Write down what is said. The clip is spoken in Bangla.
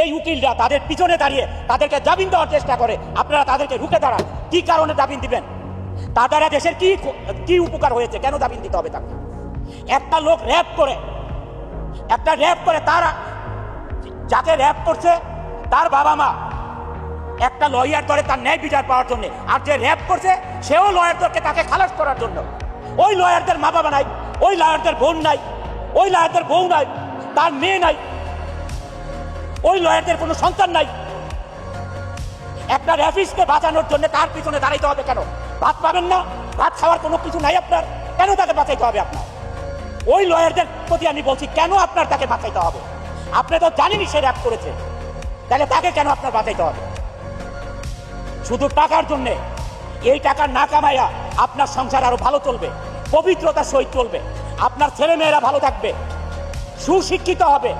এই উকিলরা তাদের পিছনে দাঁড়িয়ে তাদেরকে জামিন দেওয়ার চেষ্টা করে, আপনারা তাদেরকে রুখে দাঁড়ান। কি কারণে জামিন দিবেন? তারা দেশের কি উপকার হয়েছে? কেন জামিন দিতে হবে তাকে? একটা লোক র্যাপ করে তারা যাকে র্যাপ করছে তার বাবা মা একটা লয়ার ধরে তার ন্যায় বিচার পাওয়ার জন্য, আর যে র্যাপ করছে সেও লয়ার ধরকে তাকে খালাস করার জন্য। ওই লয়ারদের মা বাবা নাই, ওই লয়ারদের বোন নাই, ওই লয়ারদের বউ নাই, তার মেয়ে নাই, ওই লয়ারদের কোনো সন্তান নাই। একটা র্যাপিস্টকে বাঁচানোর জন্য তার পিছনে দাঁড়াইতে হবে কেন? ভাত পাবেন না, ভাত খাওয়ার কোনো কিছু নাই আপনার, কেন তাকে বাঁচাইতে হবে আপনার? ওই লয়ারদের প্রতি আমি বলছি, কেন আপনার তাকে বাঁচাইতে হবে? আপনি তো জানেনই সে র্যাপ করেছে, তাহলে তাকে কেন আপনার বাঁচাইতে হবে? শুধু টাকার জন্যে। এই টাকা না কামাইয়া আপনার সংসার আরো ভালো চলবে, পবিত্রতার সহিত চলবে, আপনার ছেলে মেয়েরা ভালো থাকবে, সুশিক্ষিত হবে।